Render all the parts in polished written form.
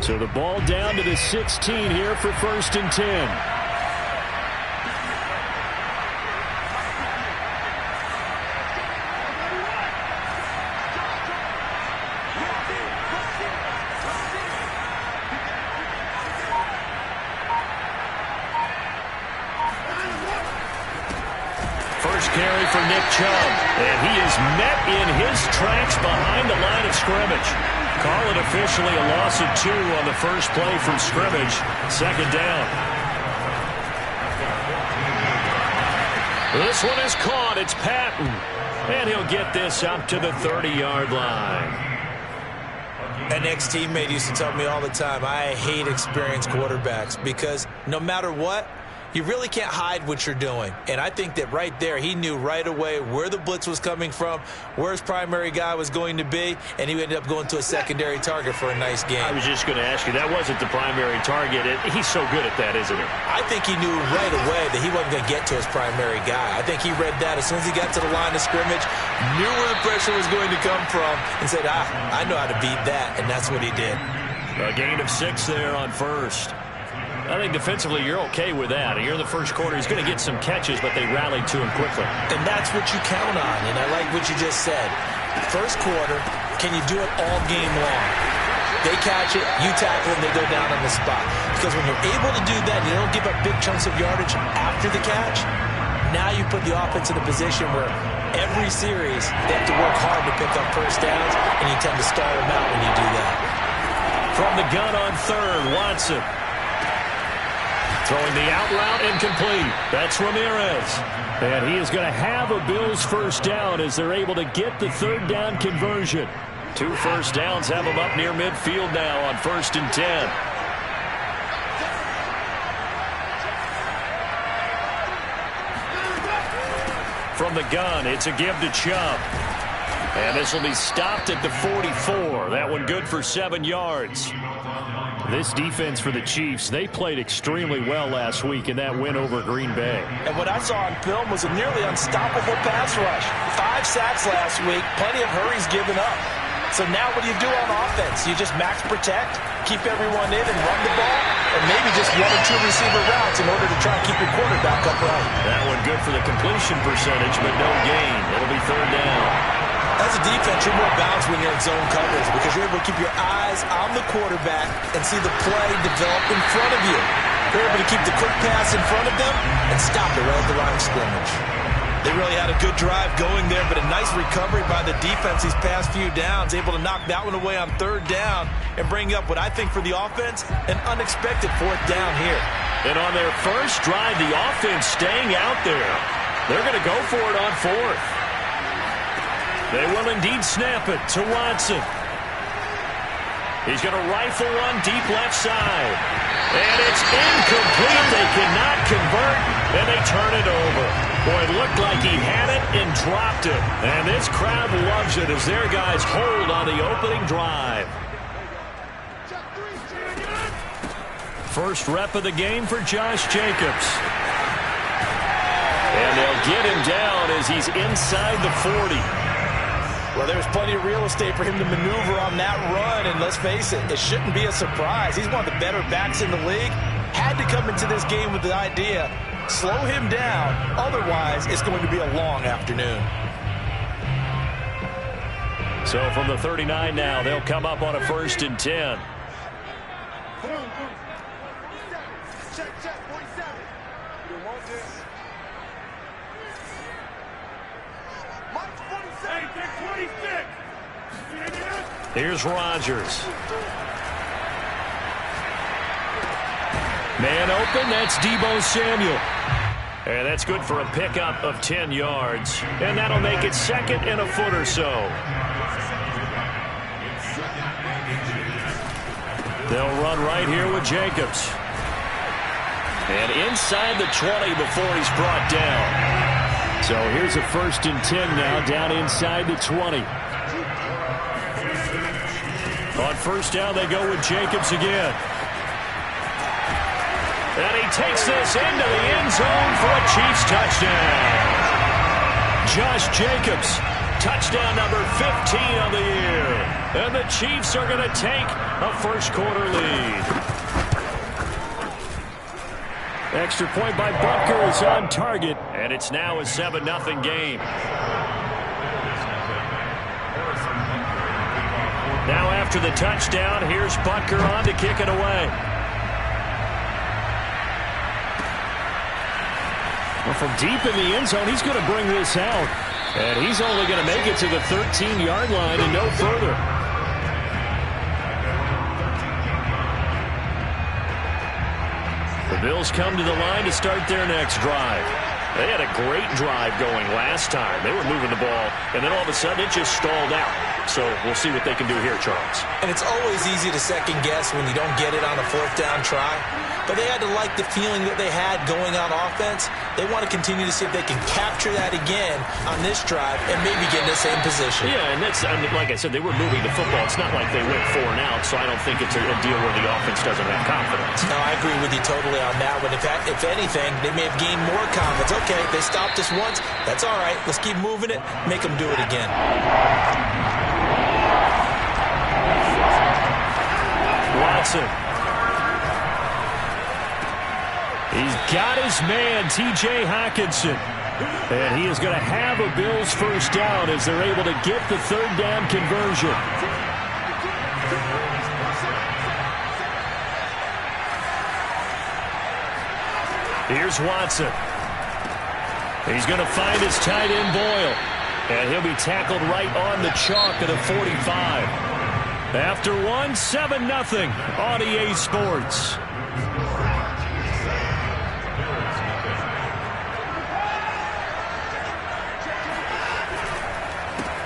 So the ball down to the 16 here for 1st and 10. Carry for Nick Chubb, and he is met in his tracks behind the line of scrimmage. Call it officially a loss of 2 on the first play from scrimmage. 2nd down. This one is caught. It's Patton, and he'll get this up to the 30-yard line. An ex-teammate used to tell me all the time, I hate experienced quarterbacks because no matter what, you really can't hide what you're doing. And I think that right there, he knew right away where the blitz was coming from, where his primary guy was going to be, and he ended up going to a secondary target for a nice game. I was just going to ask you, that wasn't the primary target. He's so good at that, isn't he? I think he knew right away that he wasn't going to get to his primary guy. I think he read that as soon as he got to the line of scrimmage, knew where the pressure was going to come from, and said, I know how to beat that, and that's what he did. A gain of 6 there on 1st. I think defensively you're okay with that. Here in the first quarter, he's going to get some catches, but they rallied to him quickly. And that's what you count on, and I like what you just said. First quarter, can you do it all game long? They catch it, you tackle them, they go down on the spot. Because when you're able to do that, you don't give up big chunks of yardage after the catch. Now you put the offense in a position where every series they have to work hard to pick up first downs, and you tend to stall them out when you do that. From the gun on 3rd, Watson. Throwing the out route incomplete. That's Ramirez. And he is going to have a Bills first down as they're able to get the 3rd down conversion. 2 first downs have them up near midfield now on 1st and 10. From the gun, it's a give to Chubb. And this will be stopped at the 44. That one good for 7 yards. This defense for the Chiefs, they played extremely well last week in that win over Green Bay. And what I saw on film was a nearly unstoppable pass rush. 5 sacks last week, plenty of hurries given up. So now what do you do on offense? You just max protect, keep everyone in and run the ball, or maybe just 1 or 2 receiver routes in order to try and keep your quarterback upright. That one good for the completion percentage, but no gain. It'll be 3rd down. As a defense, you're more balanced when you're in zone coverage because you're able to keep your eyes on the quarterback and see the play develop in front of you. You're able to keep the quick pass in front of them and stop it right at the line of scrimmage. They really had a good drive going there, but a nice recovery by the defense these past few downs, able to knock that one away on 3rd down and bring up what I think for the offense, an unexpected 4th down here. And on their first drive, the offense staying out there. They're going to go for it on 4th. They will indeed snap it to Watson. He's going to rifle one deep left side. And it's incomplete. They cannot convert, and they turn it over. Boy, it looked like he had it and dropped it. And this crowd loves it as their guys hold on the opening drive. First rep of the game for Josh Jacobs. And they'll get him down as he's inside the 40. Well, there's plenty of real estate for him to maneuver on that run, and let's face it, it shouldn't be a surprise. He's one of the better backs in the league. Had to come into this game with the idea, slow him down, otherwise it's going to be a long afternoon. So from the 39 now, they'll come up on a 1st and 10. Here's Rodgers. Man open, that's Deebo Samuel. And that's good for a pickup of 10 yards. And that'll make it 2nd and a foot or so. They'll run right here with Jacobs. And inside the 20 before he's brought down. So here's a 1st and 10 now, down inside the 20. On 1st down, they go with Jacobs again. And he takes this into the end zone for a Chiefs touchdown. Josh Jacobs touchdown number 15 on the year. And the Chiefs are going to take a first-quarter lead. Extra point by Butker is on target, and it's now a 7-0 game. Now after the touchdown, here's Butker on to kick it away. Well, from deep in the end zone, he's going to bring this out. And he's only going to make it to the 13-yard line and no further. The Bills come to the line to start their next drive. They had a great drive going last time. They were moving the ball, and then all of a sudden it just stalled out. So we'll see what they can do here, Charles. And it's always easy to second-guess when you don't get it on a fourth-down try. But they had to like the feeling that they had going on offense. They want to continue to see if they can capture that again on this drive and maybe get in the same position. Yeah, and that's, like I said, they were moving the football. It's not like they went 4 and out, so I don't think it's a deal where the offense doesn't have confidence. No, I agree with you totally on that one. If anything, they may have gained more confidence. Okay, they stopped us once. That's all right. Let's keep moving it. Make them do it again. Watson. He's got his man, T.J. Hockenson. And he is going to have a Bills first down as they're able to get the third down conversion. Here's Watson. He's going to find his tight end, Boyle. And he'll be tackled right on the chalk at the 45. After 7-0 on EA Sports.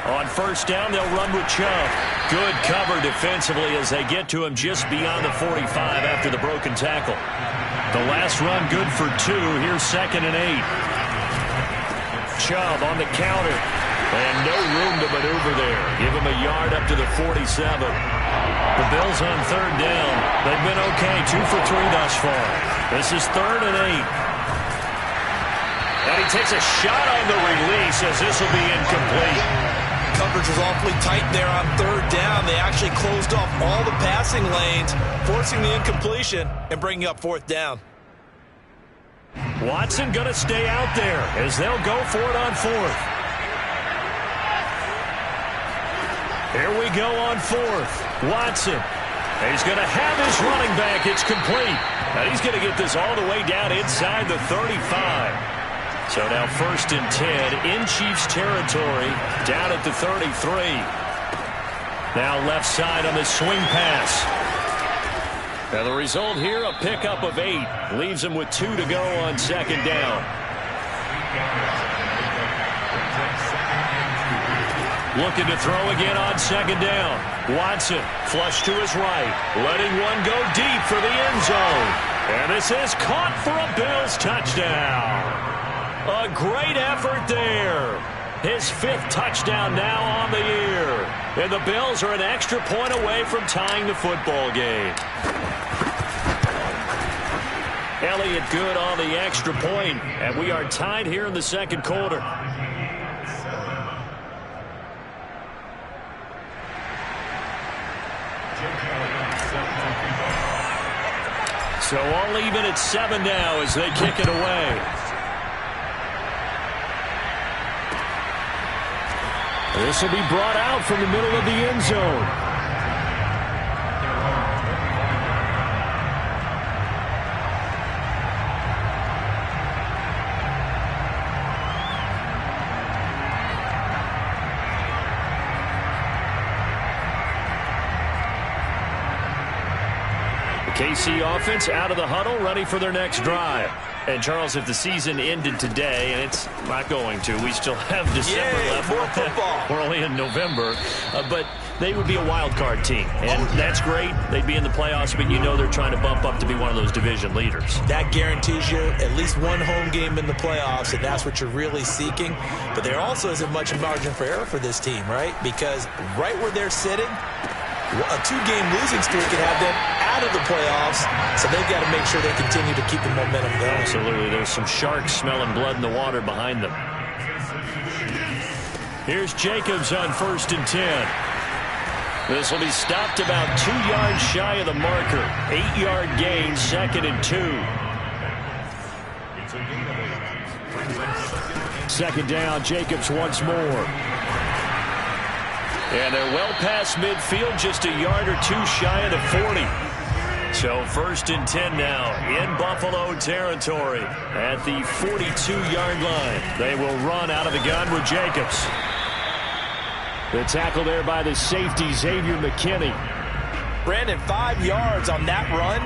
On first down, they'll run with Chubb. Good cover defensively as they get to him just beyond the 45 after the broken tackle. The last run good for 2. Here's 2nd and 8. Chubb on the counter. And no room to maneuver there. Give him a yard up to the 47. The Bills on third down. They've been okay. 2 for 3 thus far. This is 3rd and 8. And he takes a shot on the release as this will be incomplete. Coverage was awfully tight there on third down. They actually closed off all the passing lanes, forcing the incompletion and bringing up 4th down. Watson going to stay out there as they'll go for it on 4th. Here we go on 4th. Watson. He's going to have his running back. It's complete. And he's going to get this all the way down inside the 35. So now 1st and 10 in Chiefs territory, down at the 33. Now left side on the swing pass. Now the result here, a pickup of 8. Leaves him with 2 to go on 2nd down. Looking to throw again on 2nd down. Watson, flush to his right. Letting one go deep for the end zone. And this is caught for a Bills touchdown. A great effort there. His 5th touchdown now on the year. And the Bills are an extra point away from tying the football game. Elliott good on the extra point, and we are tied here in the 2nd quarter. So all even at 7 now as they kick it away. This will be brought out from the middle of the end zone. KC offense out of the huddle, ready for their next drive. And, Charles, if the season ended today, and it's not going to, we still have December left. More football. We're only in November. But they would be a wild card team. And that's great. They'd be in the playoffs, but you know they're trying to bump up to be one of those division leaders. That guarantees you at least one home game in the playoffs, and that's what you're really seeking. But there also isn't much margin for error for this team, right? Because right where they're sitting, a 2-game losing streak could have them out of the playoffs, so they've got to make sure they continue to keep the momentum going. Absolutely. There's some sharks smelling blood in the water behind them. Here's Jacobs on 1st and 10. This will be stopped about 2 yards shy of the marker. 8-yard gain, 2nd and 2. 2nd down, Jacobs once more. And they're well past midfield, just a yard or two shy of the 40. So 1st and 10 now in Buffalo territory at the 42-yard line. They will run out of the gun with Jacobs. The tackle there by the safety, Xavier McKinney. Brandon, 5 yards on that run.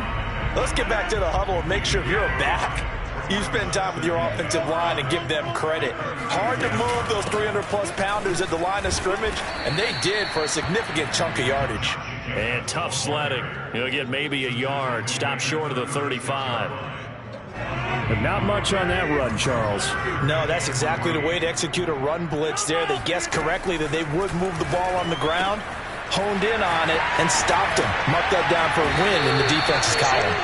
Let's get back to the huddle and make sure if you're a back, you spend time with your offensive line and give them credit. Hard to move those 300-plus pounders at the line of scrimmage, and they did for a significant chunk of yardage. And tough sledding. He'll get maybe a yard. Stop short of the 35. But not much on that run, Charles. No, that's exactly the way to execute a run blitz there. They guessed correctly that they would move the ball on the ground, honed in on it, and stopped him. Marked that down for a win in the defense's column.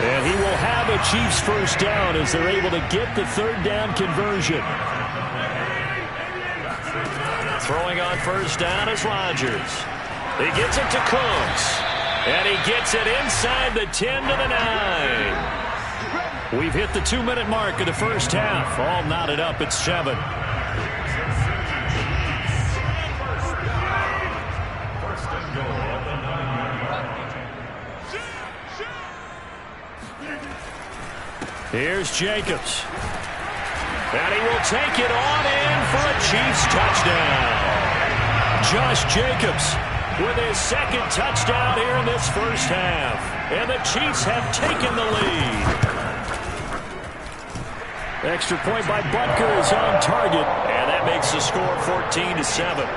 And he will have a Chiefs first down as they're able to get the 3rd down conversion. Throwing on 1st down is Rodgers. He gets it to Cooks. And he gets it inside the 10 to the 9. We've hit the 2-minute mark of the first half. All knotted up at 7. Here's Jacobs. And he will take it on in for a Chiefs touchdown. Josh Jacobs with his 2nd touchdown here in this first half. And the Chiefs have taken the lead. Extra point by Butker is on target. And that makes the score 14-7.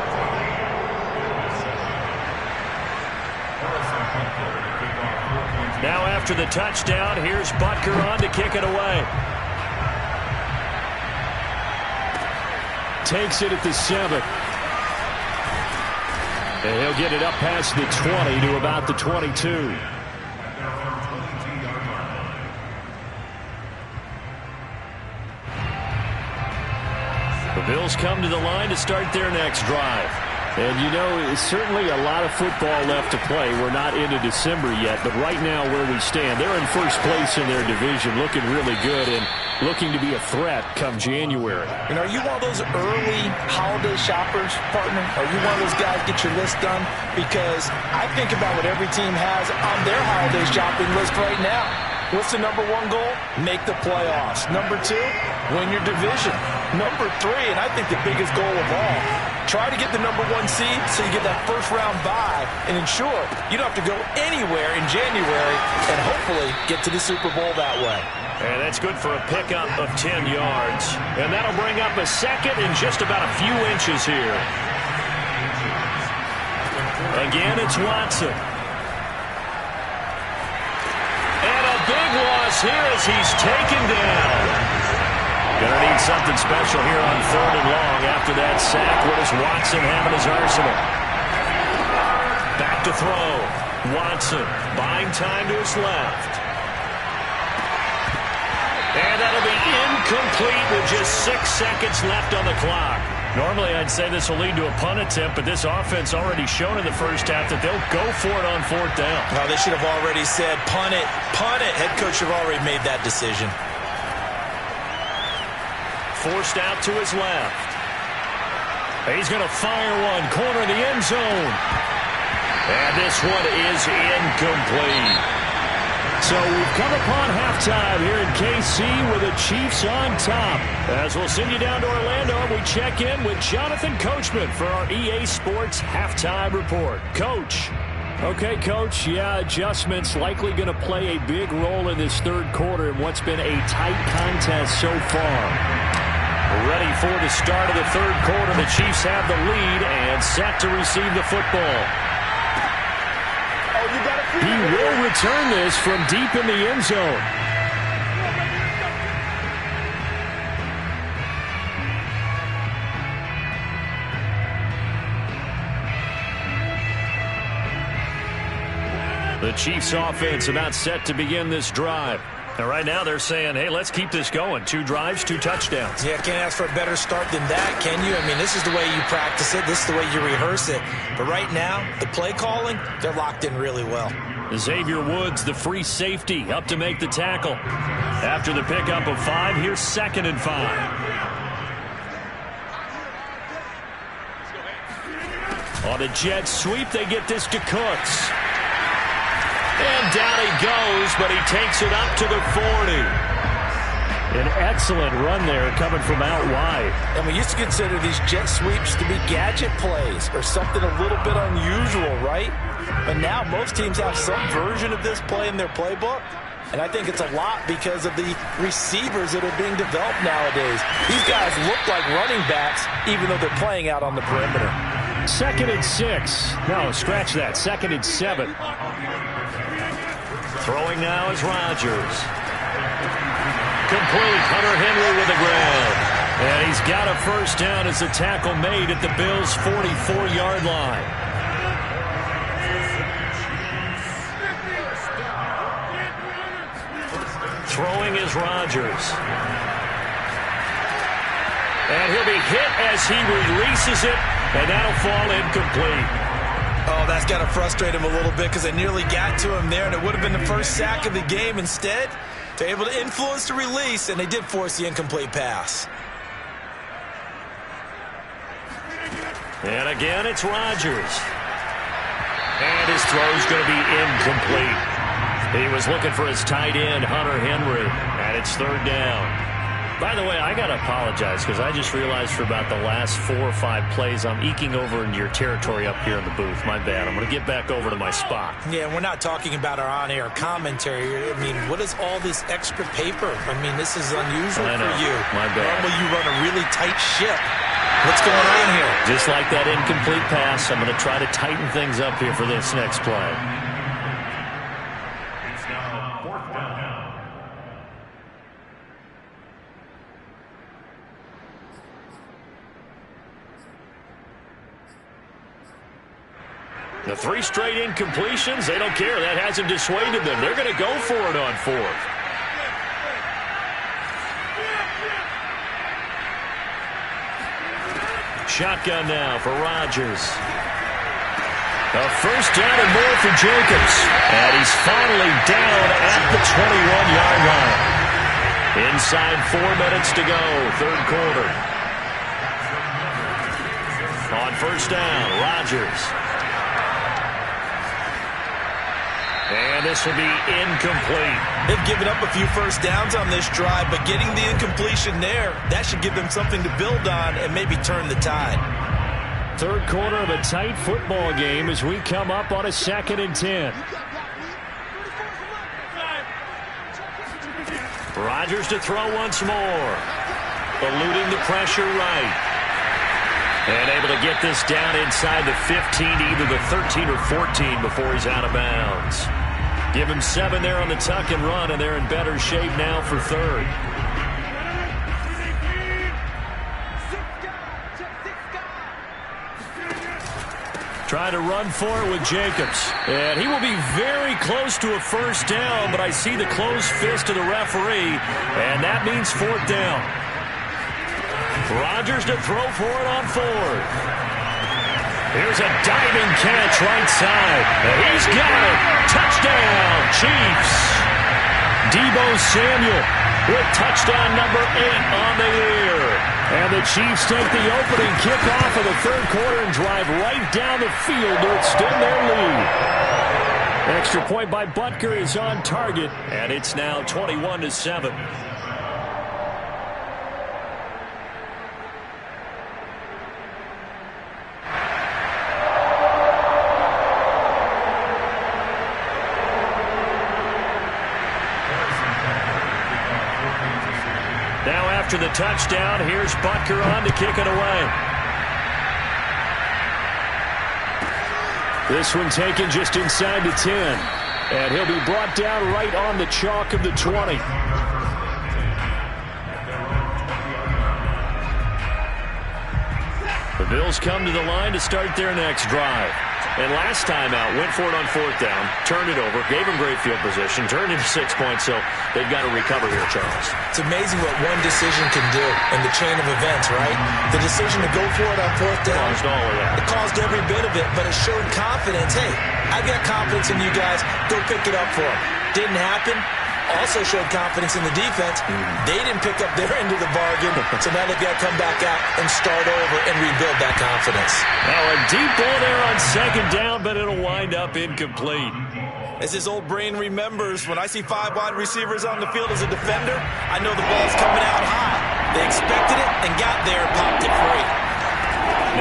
Now after the touchdown, here's Butker on to kick it away. Takes it at the 7. And he'll get it up past the 20 to about the 22. The Bills come to the line to start their next drive. And, you know, it's certainly a lot of football left to play. We're not into December yet, but right now where we stand, they're in first place in their division, looking really good and looking to be a threat come January. And are you one of those early holiday shoppers, partner? Are you one of those guys get your list done? Because I think about what every team has on their holiday shopping list right now. What's the number 1 goal? Make the playoffs. Number 2, win your division. Number 3, and I think the biggest goal of all, try to get the number 1 seed so you get that first-round bye and ensure you don't have to go anywhere in January and hopefully get to the Super Bowl that way. And that's good for a pickup of 10 yards. And that'll bring up a 2nd and just about a few inches here. Again, it's Watson. And a big loss here as he's taken down. Gonna need something special here on 3rd and long after that sack. What does Watson have in his arsenal? Back to throw. Watson buying time to his left. And that'll be incomplete with just 6 seconds left on the clock. Normally I'd say this will lead to a punt attempt, but this offense already shown in the first half that they'll go for it on 4th down. Well, they should have already said punt it, punt it. Head coach should have already made that decision. Forced out to his left. He's going to fire one. Corner of the end zone. And this one is incomplete. So we've come upon halftime here in KC with the Chiefs on top. As we'll send you down to Orlando, we check in with Jonathan Coachman for our EA Sports Halftime Report. Coach. Okay, Coach, yeah, adjustments likely going to play a big role in this 3rd quarter in what's been a tight contest so far. Ready for the start of the 3rd quarter. The Chiefs have the lead and set to receive the football. He will return this from deep in the end zone. The Chiefs offense about set to begin this drive. And right now they're saying, hey, let's keep this going. 2 drives, 2 touchdowns. Yeah, can't ask for a better start than that, can you? I mean, this is the way you practice it. This is the way you rehearse it. But right now, the play calling, they're locked in really well. Xavier Woods, the free safety, up to make the tackle. After the pickup of 5, here's 2nd and 5. On a jet sweep, they get this to Cooks. And down he goes, but he takes it up to the 40. An excellent run there coming from out wide. And we used to consider these jet sweeps to be gadget plays or something a little bit unusual, right? But now most teams have some version of this play in their playbook. And I think it's a lot because of the receivers that are being developed nowadays. These guys look like running backs even though they're playing out on the perimeter. 2nd and 6. No, scratch that. 2nd and 7. Throwing now is Rodgers. Complete. Hunter Henry with the grab. And he's got a first down as the tackle made at the Bills' 44-yard line. Throwing is Rodgers. And he'll be hit as he releases it, and that'll fall incomplete. Oh, that's got to frustrate him a little bit because they nearly got to him there, and it would have been the first sack of the game. Instead, they're able to influence the release, and they did force the incomplete pass. And again, it's Rodgers. And his throw's going to be incomplete. He was looking for his tight end, Hunter Henry, and it's 3rd down. By the way, I got to apologize because I just realized for about the last 4 or 5 plays I'm eking over into your territory up here in the booth. My bad. I'm going to get back over to my spot. Yeah, we're not talking about our on-air commentary. I mean, what is all this extra paper? I mean, this is unusual for you. My bad. Normally you run a really tight ship. What's going on here? Just like that incomplete pass, I'm going to try to tighten things up here for this next play. The 3 straight incompletions, they don't care. That hasn't dissuaded them. They're going to go for it on 4th. Shotgun now for Rodgers. A first down and more for Jacobs. And he's finally down at the 21-yard line. Inside 4 minutes to go, 3rd quarter. On first down, Rodgers. And this will be incomplete. They've given up a few first downs on this drive, but getting the incompletion there, that should give them something to build on and maybe turn the tide. 3rd quarter of a tight football game as we come up on a 2nd and 10. Rodgers to throw once more. Eluding the pressure right. And able to get this down inside the 15 to either the 13 or 14 before he's out of bounds. Give him 7 there on the tuck and run, and they're in better shape now for 3rd. Trying to run for it with Jacobs. And he will be very close to a first down, but I see the closed fist of the referee, and that means 4th down. Rodgers to throw for it on 4th. Here's a diving catch right side. He's got it. Touchdown, Chiefs. Deebo Samuel with touchdown number 8 on the year. And the Chiefs take the opening kickoff of the 3rd quarter and drive right down the field to extend their lead. Extra point by Butker is on target, and it's now 21-7. Now after the touchdown, here's Butker on to kick it away. This one taken just inside the 10. And he'll be brought down right on the chalk of the 20. The Bills come to the line to start their next drive. And last time out, went for it on 4th down, turned it over, gave him great field position, turned into 6 points, so they've got to recover here, Charles. It's amazing what one decision can do in the chain of events, right? The decision to go for it on 4th down. Caused all of that. It caused every bit of it, but it showed confidence. Hey, I've got confidence in you guys. Go pick it up for them. Didn't happen. Also showed confidence in the defense. They didn't pick up their end of the bargain, so now they've got to come back out and start over and rebuild that confidence. Now a deep ball there on 2nd down, but it'll wind up incomplete. As his old brain remembers, when I see 5 wide receivers on the field as a defender, I know the ball's coming out high. They expected it and got there and popped it free.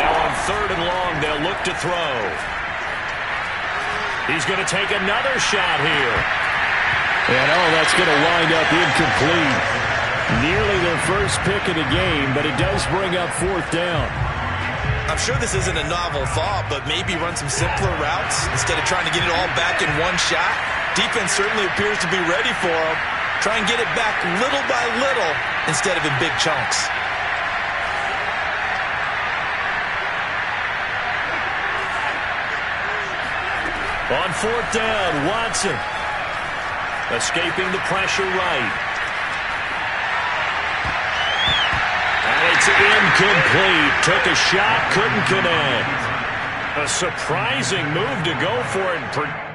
Now on 3rd and long, they'll look to throw. He's going to take another shot here. And that's going to wind up incomplete. Nearly their first pick of the game, but it does bring up 4th down. I'm sure this isn't a novel thought, but maybe run some simpler routes instead of trying to get it all back in one shot. Defense certainly appears to be ready for them. Try and get it back little by little instead of in big chunks. On 4th down, Watson. Escaping the pressure right. And it's incomplete. Took a shot, couldn't connect. A surprising move to go for it.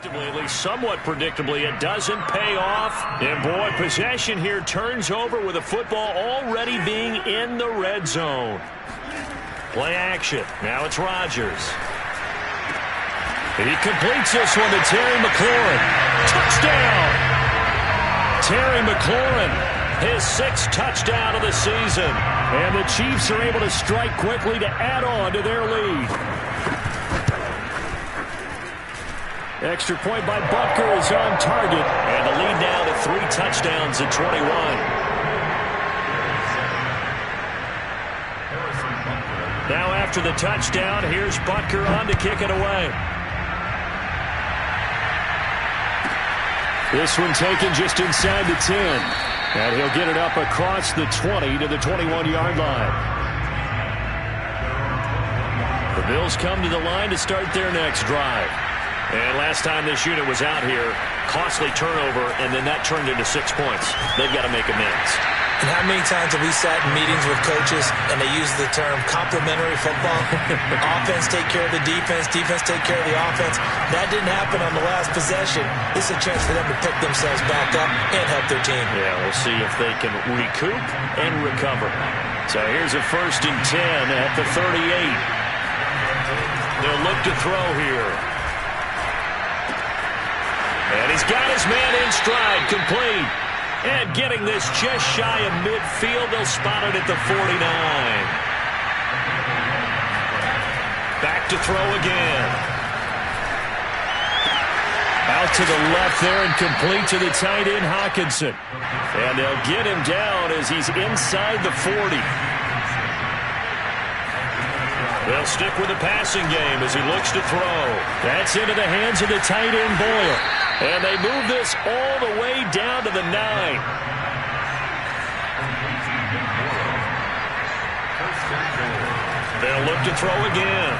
At least somewhat predictably, it doesn't pay off. And boy, possession here turns over with a football already being in the red zone. Play action. Now it's Rodgers. He completes this one to Terry McLaurin. Touchdown! Terry McLaurin, his 6th touchdown of the season. And the Chiefs are able to strike quickly to add on to their lead. Extra point by Butker is on target. And the lead now to 3 touchdowns at 21. Now after the touchdown, here's Butker on to kick it away. This one taken just inside the 10. And he'll get it up across the 20 to the 21-yard line. The Bills come to the line to start their next drive. And last time this unit was out here, costly turnover, and then that turned into 6 points. They've got to make amends. And how many times have we sat in meetings with coaches and they use the term complementary football? Offense take care of the defense, defense take care of the offense. That didn't happen on the last possession. This is a chance for them to pick themselves back up and help their team. Yeah, we'll see if they can recoup and recover. So here's a 1st and 10 at the 38. They'll look to throw here. And he's got his man in stride, complete. And getting this just shy of midfield, they'll spot it at the 49. Back to throw again. Out to the left there and complete to the tight end, Hockenson. And they'll get him down as he's inside the 40. They'll stick with the passing game as he looks to throw. That's into the hands of the tight end, Boyle. And they move this all the way down to the 9. They'll look to throw again.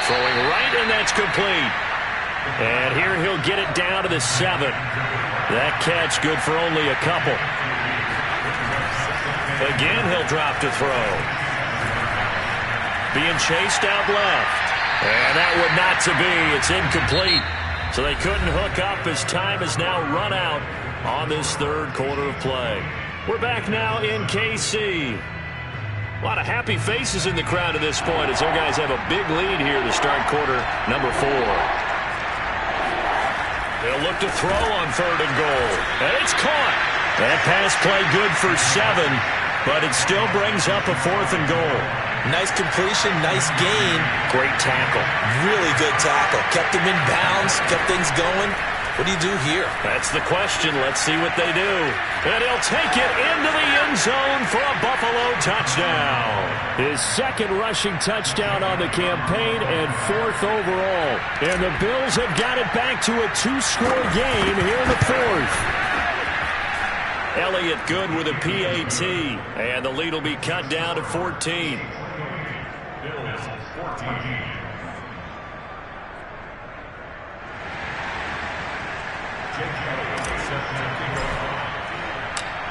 Throwing right, and that's complete. And here he'll get it down to the 7. That catch good for only a couple. Again, he'll drop to throw. Being chased out left. And that would not to be. It's incomplete. So they couldn't hook up as time has now run out on this 3rd quarter of play. We're back now in KC. A lot of happy faces in the crowd at this point as their guys have a big lead here to start quarter number 4. They'll look to throw on 3rd and goal. And it's caught. That pass play good for 7, but it still brings up a 4th and goal. Nice completion, nice gain. Great tackle. Really good tackle. Kept him in bounds, kept things going. What do you do here? That's the question. Let's see what they do. And he'll take it into the end zone for a Buffalo touchdown. His second rushing touchdown on the campaign and 4th overall. And the Bills have got it back to a 2-score game here in the 4th. Elliott good with a PAT. And the lead will be cut down to 14. Bills 14.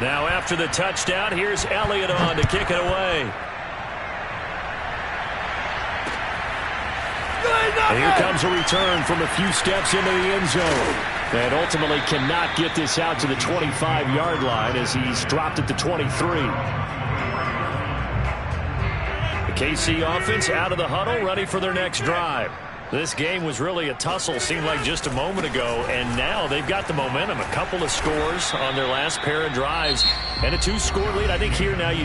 Now after the touchdown, here's Elliott on to kick it away. And here comes a return from a few steps into the end zone. And ultimately cannot get this out to the 25-yard line as he's dropped it to 23. The KC offense out of the huddle, ready for their next drive. This game was really a tussle, seemed like just a moment ago, and now they've got the momentum. A couple of scores on their last pair of drives and a 2-score lead. I think here now you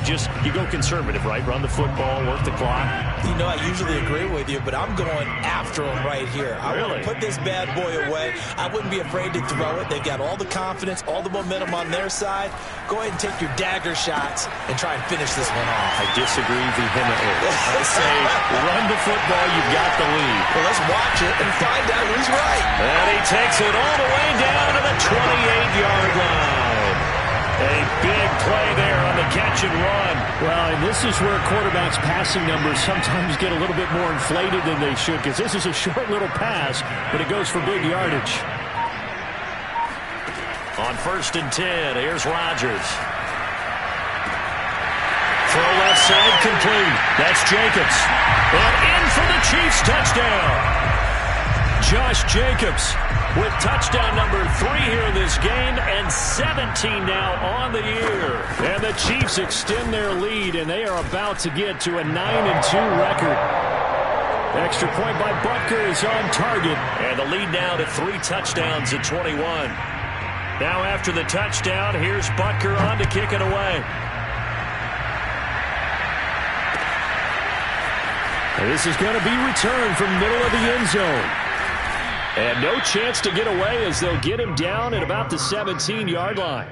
go conservative, right? Run the football, work the clock. You know, I usually agree with you, but I'm going after him right here. I want to put this bad boy away. I wouldn't be afraid to throw it. They've got all the confidence, all the momentum on their side. Go ahead and take your dagger shots and try and finish this one off. I disagree vehemently. I say run the football, you've got the lead. Well, let's watch it and find out who's right. And he takes it all the way down to the 28-yard line. A big play there on the catch and run. Well, and this is where quarterbacks' passing numbers sometimes get a little bit more inflated than they should, because this is a short little pass, but it goes for big yardage. On 1st and 10, here's Rodgers. Throw left side complete. That's Jacobs. And in for the Chiefs touchdown. Josh Jacobs with touchdown number 3 here in this game and 17 now on the year. And the Chiefs extend their lead, and they are about to get to a 9-2 record. Extra point by Butker is on target. And the lead now to 3 touchdowns at 21. Now after the touchdown, here's Butker on to kick it away. And this is going to be returned from the middle of the end zone. And no chance to get away as they'll get him down at about the 17-yard line.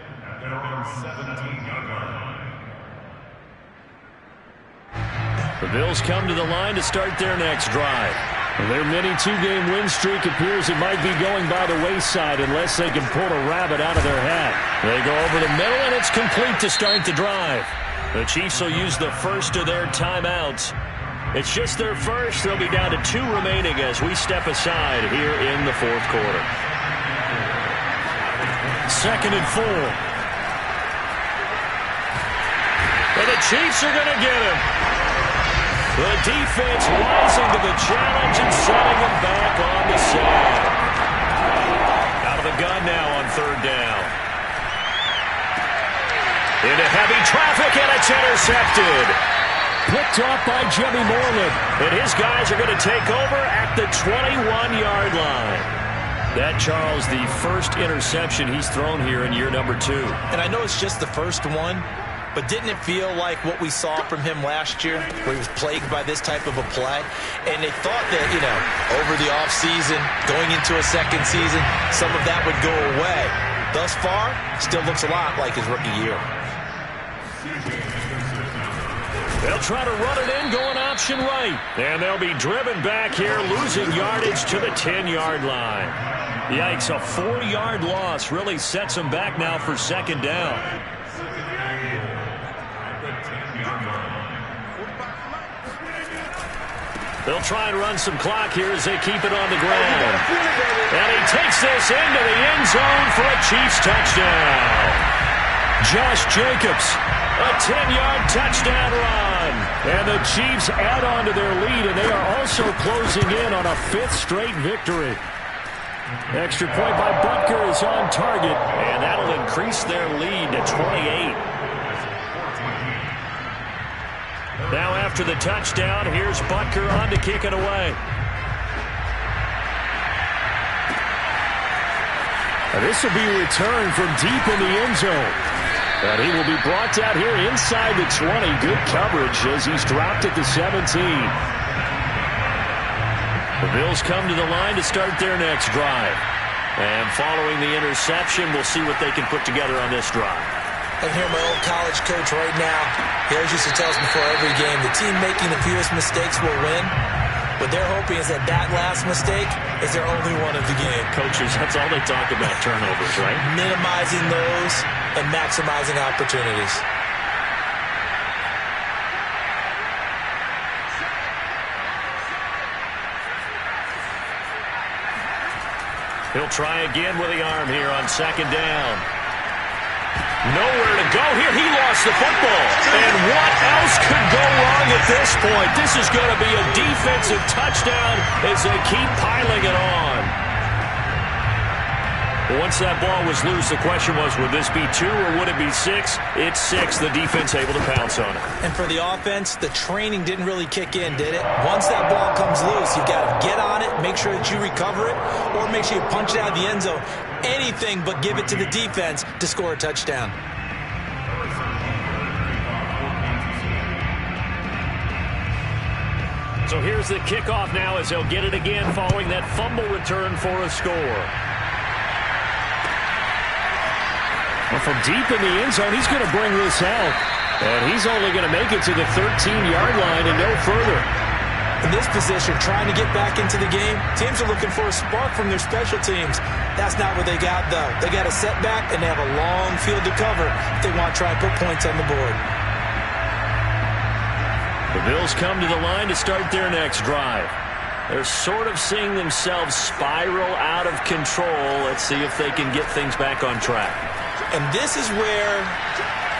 The Bills come to the line to start their next drive. Their mini 2-game win streak appears it might be going by the wayside unless they can pull a rabbit out of their hat. They go over the middle, and it's complete to start the drive. The Chiefs will use the first of their timeouts. It's just their first. They'll be down to 2 remaining as we step aside here in the 4th quarter. 2nd and 4. And the Chiefs are going to get him. The defense rising to the challenge and setting him back on the side. Out of the gun now on 3rd down. Into heavy traffic, and it's intercepted. Picked off by Jimmy Moreland. And his guys are going to take over at the 21-yard line. That, Charles, the first interception he's thrown here in year number 2. And I know it's just the first one, but didn't it feel like what we saw from him last year, where he was plagued by this type of a play? And they thought that, you know, over the offseason, going into a second season, some of that would go away. Thus far, still looks a lot like his rookie year. They'll try to run it in, going option right. And they'll be driven back here, losing yardage to the 10-yard line. Yikes, a 4-yard loss really sets them back now for 2nd down. They'll try and run some clock here as they keep it on the ground. And he takes this into the end zone for a Chiefs touchdown. Josh Jacobs, a 10-yard touchdown run. And the Chiefs add on to their lead, and they are also closing in on a 5th straight victory. Extra point by Butker is on target. And that'll increase their lead to 28. Now after the touchdown, here's Butker on to kick it away. And this will be returned from deep in the end zone. And he will be brought out here inside the 20. Good coverage as he's dropped at the 17. The Bills come to the line to start their next drive. And following the interception, we'll see what they can put together on this drive. I can hear my old college coach right now. He always used to tell us before every game, the team making the fewest mistakes will win. What they're hoping is that last mistake is their only one of the game. Coaches, that's all they talk about, turnovers, right? Minimizing those and maximizing opportunities. He'll try again with the arm here on second down. Nowhere to go here. He lost the football. And what else could go wrong at this point? This is going to be a defensive touchdown as they keep piling it on. Once that ball was loose, the question was, would this be 2 or would it be 6? It's 6. The defense able to pounce on it. And for the offense, the training didn't really kick in, did it? Once that ball comes loose, you got to get on it, make sure that you recover it, or make sure you punch it out of the end zone. Anything but give it to the defense to score a touchdown. So here's the kickoff now as they'll get it again following that fumble return for a score. Well, from deep in the end zone, he's going to bring this out. And he's only going to make it to the 13-yard line and no further. In this position, trying to get back into the game, teams are looking for a spark from their special teams. That's not what they got, though. They got a setback, and they have a long field to cover if they want to try and put points on the board. The Bills come to the line to start their next drive. They're sort of seeing themselves spiral out of control. Let's see if they can get things back on track. And this is where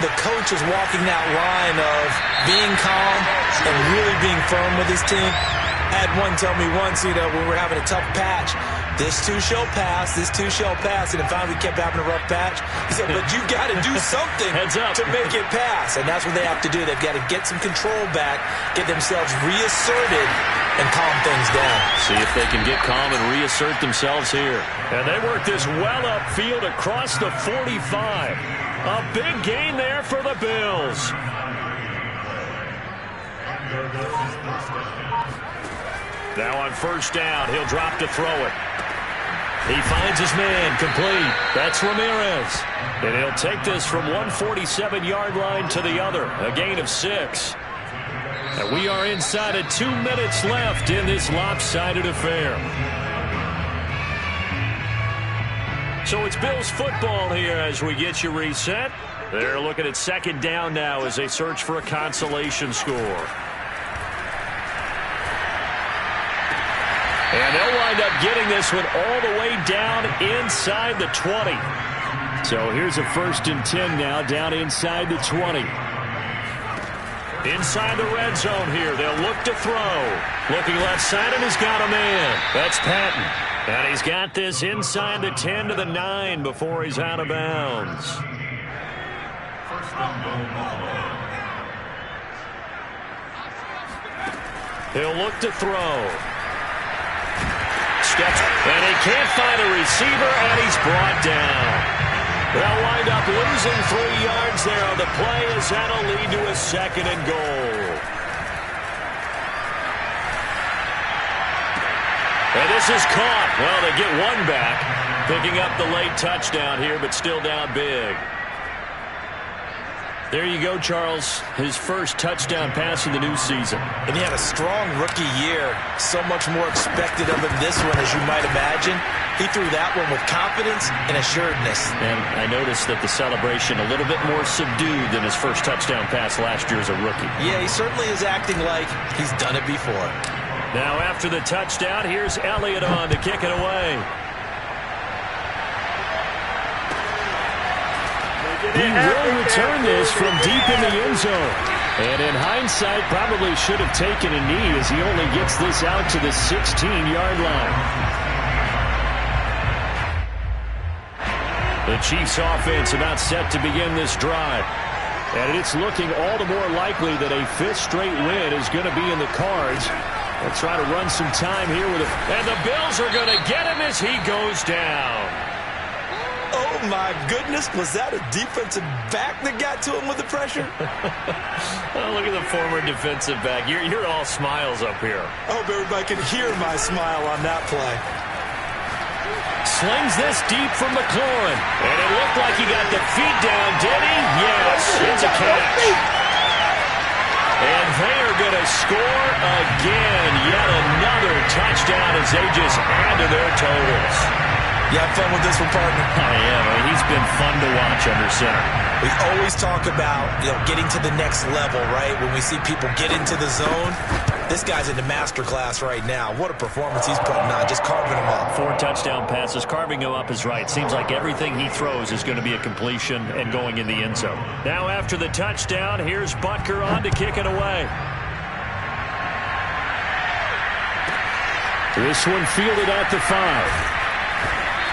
the coach is walking that line of being calm and really being firm with his team. I had one tell me once, when we're having a tough patch, this too shall pass, this too shall pass. And then finally we kept having a rough patch. He said, but you've got to do something to make it pass. And that's what they have to do. They've got to get some control back, get themselves reasserted, and calm things down. See if they can get calm and reassert themselves here. And they work this well upfield across the 45. A big gain there for the Bills. Now on first down, he'll drop to throw it. He finds his man, complete. That's Ramirez. And he'll take this from 147-yard line to the other, a gain of 6. And we are inside of 2 minutes left in this lopsided affair. So it's Bills football here as we get you reset. They're looking at second down now as they search for a consolation score. And they'll wind up getting this one all the way down inside the 20. So here's a 1st and 10 now, down inside the 20. Inside the red zone here, they'll look to throw. Looking left side, and he's got a man. That's Patton. And he's got this inside the 10 to the 9 before he's out of bounds. He'll look to throw. Steps, and he can't find a receiver, and he's brought down. They'll wind up losing 3 yards there on the play as that'll lead to a 2nd and goal. And this is caught. Well, they get one back, picking up the late touchdown here, but still down big. There you go, Charles. His first touchdown pass in the new season. And he had a strong rookie year. So much more expected of him this one, as you might imagine. He threw that one with confidence and assuredness. And I noticed that the celebration a little bit more subdued than his first touchdown pass last year as a rookie. Yeah, he certainly is acting like he's done it before. Now after the touchdown, here's Elliott on to kick it away. He will return this from deep in the end zone. And in hindsight, probably should have taken a knee as he only gets this out to the 16-yard line. The Chiefs offense about set to begin this drive. And it's looking all the more likely that a 5th straight win is going to be in the cards. They'll try to run some time here with it. And the Bills are going to get him as he goes down. Oh, my goodness. Was that a defensive back that got to him with the pressure? Oh, look at the former defensive back. You're all smiles up here. I hope everybody can hear my smile on that play. Slings this deep from McLaurin. And it looked like he got the feet down, did he? Yes, it's a catch. And they are going to score again. Yet another touchdown as they just add to their totals. You have fun with this one, partner? I am. I mean, he's been fun to watch under center. We always talk about, getting to the next level, right? When we see people get into the zone, this guy's in the master class right now. What a performance he's putting on, just carving him up. 4 touchdown passes, carving him up is right. Seems like everything he throws is going to be a completion and going in the end zone. Now after the touchdown, here's Butker on to kick it away. This one fielded at the 5.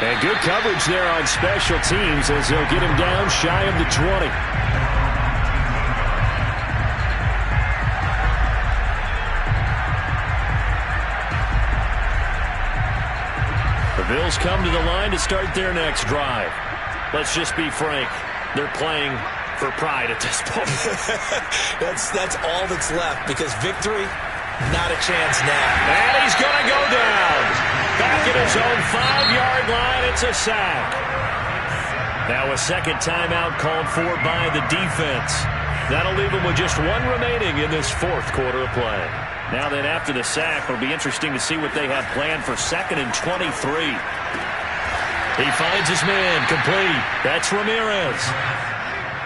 And good coverage there on special teams as they'll get him down shy of the 20. The Bills come to the line to start their next drive. Let's just be frank. They're playing for pride at this point. That's all that's left, because victory, not a chance now. And he's going to go down. Back at his own 5-yard line, it's a sack. Now a second timeout called for by the defense. That'll leave him with just 1 remaining in this 4th quarter of play. Now then, after the sack, it'll be interesting to see what they have planned for 2nd and 23. He finds his man, complete. That's Ramirez.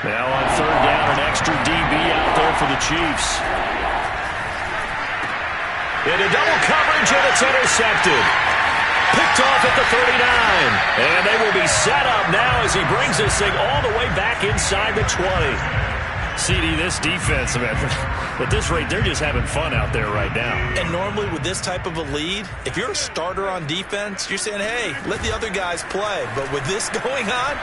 Now on 3rd down, an extra DB out there for the Chiefs. Into double coverage, and it's intercepted. Picked off at the 39. And they will be set up now as he brings this thing all the way back inside the 20. CD, this defense, man, at this rate, they're just having fun out there right now. And normally with this type of a lead, if you're a starter on defense, you're saying, hey, let the other guys play. But with this going on,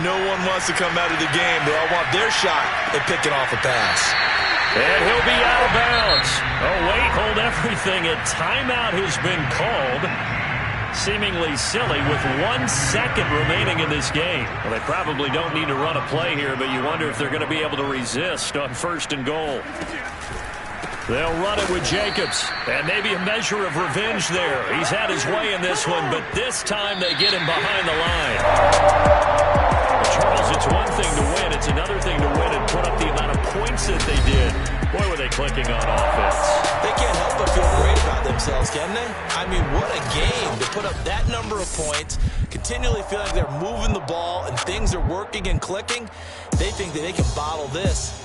no one wants to come out of the game. They all want their shot at picking off a pass. And he'll be out of bounds. Oh, wait, hold everything. A timeout has been called. Seemingly silly with 1 second remaining in this game. Well, they probably don't need to run a play here, but you wonder if they're going to be able to resist on 1st and goal. They'll run it with Jacobs, and maybe a measure of revenge there. He's had his way in this one, but this time they get him behind the line. Charles, it's one thing to win. It's another thing to win and put up the amount of points that they did. Boy, were they clicking on offense. They can't help but feel great about themselves, can they? I mean, what a game to put up that number of points, continually feel like they're moving the ball and things are working and clicking. They think that they can bottle this